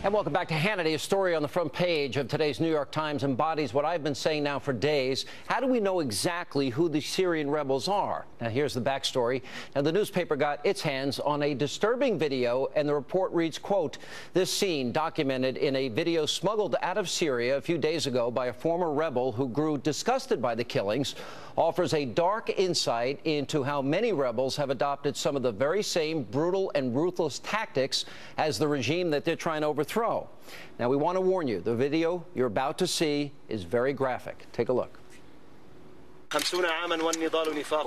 And welcome back to Hannity. A story on the front page of today's New York Times embodies what I've been saying now for days. How do we know exactly who the Syrian rebels are? Now, here's the backstory. Now, the newspaper got its hands on a disturbing video, and the report reads, quote, "This scene documented in a video smuggled out of Syria a few days ago by a former rebel who grew disgusted by the killings offers a dark insight into how many rebels have adopted some of the very same brutal and ruthless tactics as the regime that they're trying to overthrow." Now, we want to warn you, the video you're about to see is very graphic. Take a look. 50 عاما والنضال نفاق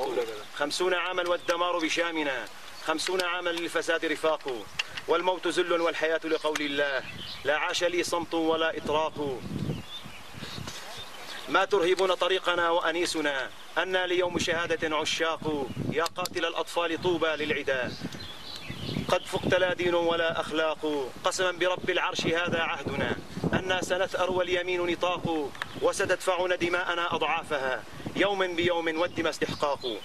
50 عاما والدمار بشامنا 50 عاما للفساد رفاق والموت ذل والحياة لقول الله لا عاش لي صمت ولا إطراق ما ترهبون طريقنا وأنيسنا أنا ليوم شهادة عشاق يا قاتل الأطفال طوبى للعدا قد فقت لا دين ولا أخلاق قسما برب العرش هذا عهدنا أنا سنثأر واليمين نطاق وستدفعون دماءنا أضعافها يوم بيوم والدم استحقاق.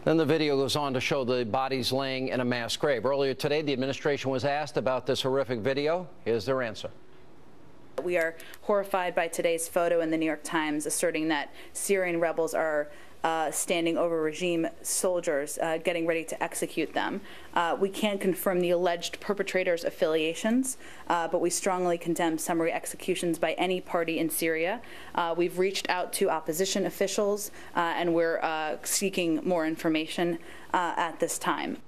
Then the video goes on to show the bodies laying in a mass grave. Earlier today, the administration was asked about this horrific video. Here's their answer. We are horrified by today's photo in the New York Times asserting that Syrian rebels are standing over regime soldiers, getting ready to execute them. We can't confirm the alleged perpetrators' affiliations, but we strongly condemn summary executions by any party in Syria. We've reached out to opposition officials, and we're seeking more information at this time.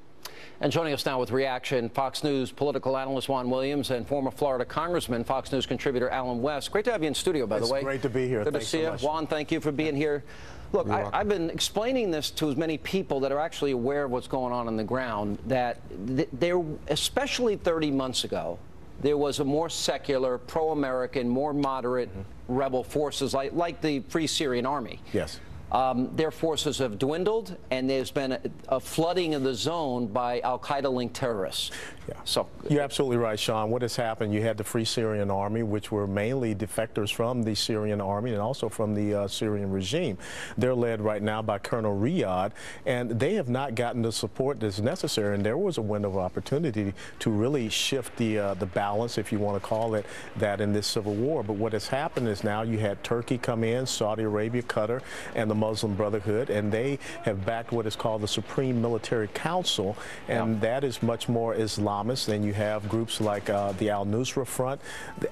And joining us now with reaction, Fox News political analyst Juan Williams and former Florida Congressman, Fox News contributor Alan West. Great to have you in studio, by the way. It's great to be here. Good to see you. Juan, thank you for being here. Look, I've been explaining this to as many people that are actually aware of what's going on the ground, that there, especially 30 months ago, there was a more secular, pro-American, more moderate rebel forces like the Free Syrian Army. Yes. Their forces have dwindled, and there's been a flooding of the zone by al-Qaeda-linked terrorists. Yeah. So you're absolutely right, Sean. What has happened, you had the Free Syrian Army, which were mainly defectors from the Syrian Army and also from the Syrian regime. They're led right now by Colonel Riyadh, and they have not gotten the support that's necessary, and there was a window of opportunity to really shift the balance, if you want to call it that, in this civil war. But what has happened is now you had Turkey come in, Saudi Arabia, Qatar, and the Muslim Brotherhood, and they have backed what is called the Supreme Military Council, and that is much more Islamist. Then you have groups like the Al-Nusra Front.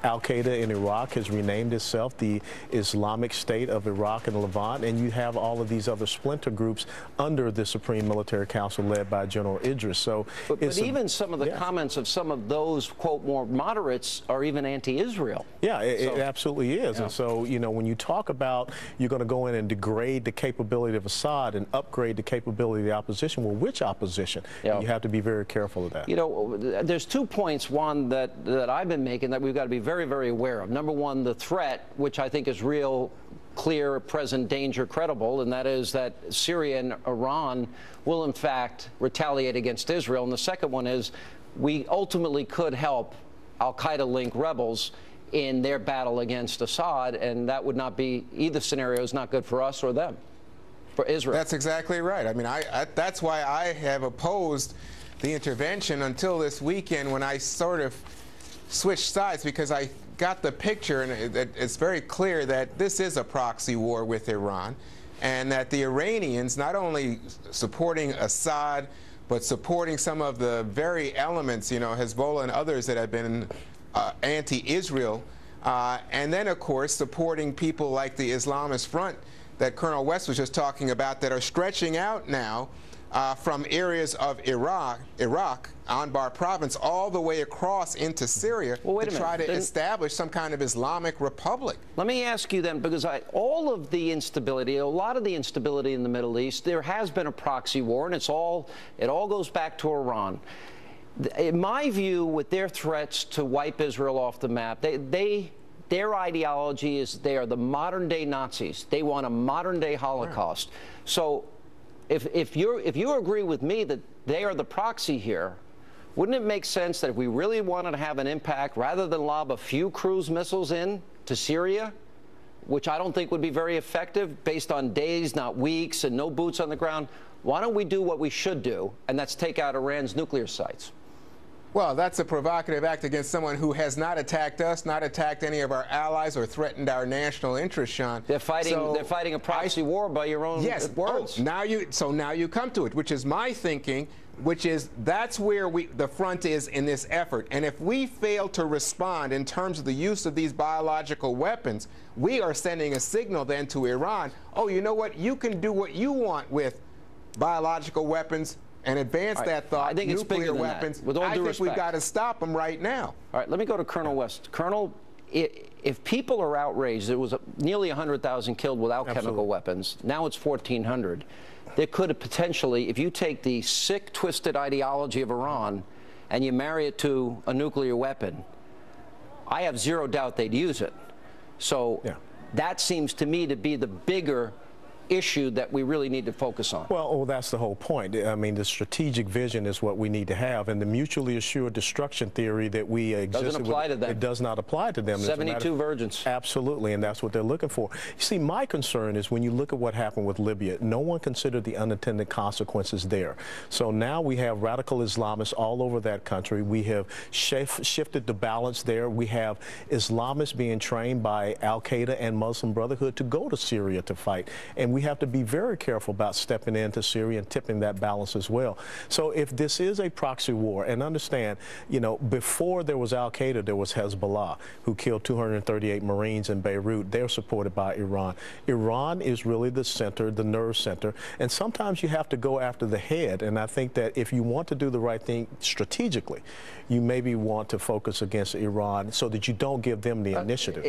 Al-Qaeda in Iraq has renamed itself the Islamic State of Iraq and Levant, and you have all of these other splinter groups under the Supreme Military Council led by General Idris. So, but even some of the comments of some of those, quote, more moderates are even anti-Israel. Yeah, it absolutely is. Yeah. And so, you know, when you talk about you're going to go in and degrade the capability of Assad and upgrade the capability of the opposition, well, which opposition? You have to be very careful of that. You know, there's 2 points, Juan, that I've been making that we've got to be very, very aware of. Number one, the threat, which I think is real, clear, present danger, credible, and that is that Syria and Iran will, in fact, retaliate against Israel. And the second one is we ultimately could help al-Qaeda-linked rebels in their battle against Assad, and that would not be, either scenario is not good for us or them, for Israel. That's exactly right. I mean, that's why I have opposed the intervention until this weekend, when I sort of switched sides, because I got the picture, and it's very clear that this is a proxy war with Iran, and that the Iranians, not only supporting Assad, but supporting some of the very elements, you know, Hezbollah and others that have been anti-Israel, and then, of course, supporting people like the Islamist Front that Colonel West was just talking about, that are stretching out now from areas of Iraq, Anbar province, all the way across into Syria to try to establish some kind of Islamic republic. Let me ask you then, because all of the instability, a lot of the instability in the Middle East, there has been a proxy war, and it all goes back to Iran. In my view, with their threats to wipe Israel off the map, their ideology is they are the modern-day Nazis. They want a modern-day Holocaust. So if you agree with me that they are the proxy here, wouldn't it make sense that if we really wanted to have an impact, rather than lob a few cruise missiles in to Syria, which I don't think would be very effective based on days, not weeks, and no boots on the ground, why don't we do what we should do, and that's take out Iran's nuclear sites? Well, that's a provocative act against someone who has not attacked us, not attacked any of our allies, or threatened our national interests, Sean. They're fighting a proxy war by your own words. Oh, now you come to it, which is my thinking, which is that's where the front is in this effort. And if we fail to respond in terms of the use of these biological weapons, we are sending a signal then to Iran, oh, you know what, you can do what you want with biological weapons and advance that thought, I think it's nuclear bigger weapons. Than that. With all due respect, we've got to stop them right now. All right, let me go to Colonel West. Colonel, if people are outraged, there was nearly 100,000 killed without chemical weapons. Now it's 1,400. There could have potentially, if you take the sick, twisted ideology of Iran and you marry it to a nuclear weapon, I have zero doubt they'd use it. So that seems to me to be the bigger issue that we really need to focus on. Well, that's the whole point. I mean, the strategic vision is what we need to have, and the mutually assured destruction theory that we doesn't apply to them. It does not apply to them. 72 virgins. Absolutely, and that's what they're looking for. You see, my concern is when you look at what happened with Libya, no one considered the unintended consequences there. So now we have radical Islamists all over that country. We have shifted the balance there. We have Islamists being trained by Al-Qaeda and Muslim Brotherhood to go to Syria to fight, and we have to be very careful about stepping into Syria and tipping that balance as well. So if this is a proxy war, and understand, you know, before there was Al-Qaeda, there was Hezbollah, who killed 238 Marines in Beirut. They're supported by Iran. Iran is really the center, the nerve center, and sometimes you have to go after the head, and I think that if you want to do the right thing strategically, you maybe want to focus against Iran so that you don't give them the initiative.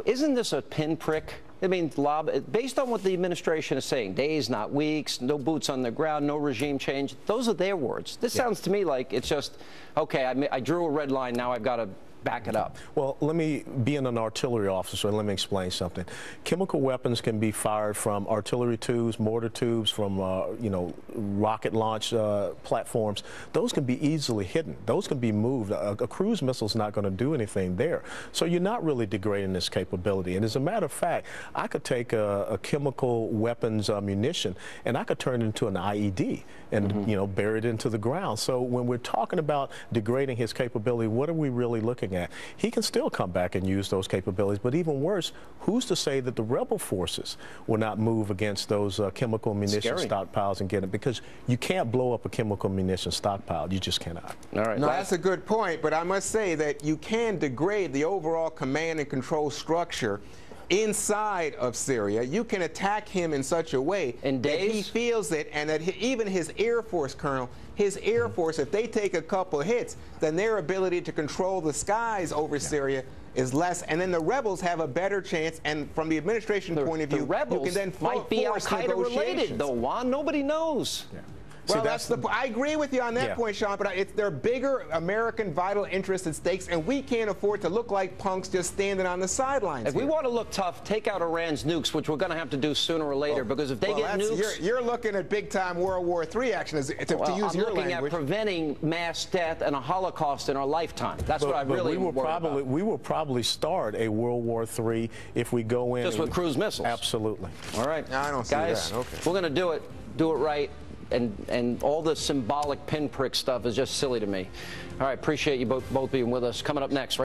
Isn't this a pinprick? I mean, based on what the administration is saying, days, not weeks, no boots on the ground, no regime change, those are their words. This sounds to me like it's just, okay, I drew a red line, now I've got to back it up. Well, let me, being an artillery officer, let me explain something. Chemical weapons can be fired from artillery tubes, mortar tubes, from, you know, rocket launch platforms. Those can be easily hidden. Those can be moved. A cruise missile is not going to do anything there. So you're not really degrading this capability. And as a matter of fact, I could take a chemical weapons munition and I could turn it into an IED and, you know, bury it into the ground. So when we're talking about degrading his capability, what are we really looking at? He can still come back and use those capabilities, but even worse, who's to say that the rebel forces will not move against those chemical munition stockpiles and get it? Because you can't blow up a chemical munition stockpile. You just cannot. All right. No, that's a good point, but I must say that you can degrade the overall command and control structure inside of Syria. You can attack him in such a way that he feels it, and that even his Air Force, Colonel, his Air Force, if they take a couple hits, then their ability to control the skies over Syria is less, and then the rebels have a better chance. And from the administration point of view, the rebels you can then might be Al-Qaeda related, though, Juan. Nobody knows. Well, I agree with you on that point, Sean, but there are bigger American vital interests at stakes, and we can't afford to look like punks just standing on the sidelines. If we want to look tough, take out Iran's nukes, which we're going to have to do sooner or later, because if they get nukes... You're looking at big-time World War III action, to use your language. I'm looking at preventing mass death and a Holocaust in our lifetime. That's what I really worry about. We will probably start a World War III if we go in... Just with cruise missiles. Absolutely. All right. No, I don't see that. Okay. We're going to do it right. And all the symbolic pinprick stuff is just silly to me. All right, appreciate you both being with us. Coming up next.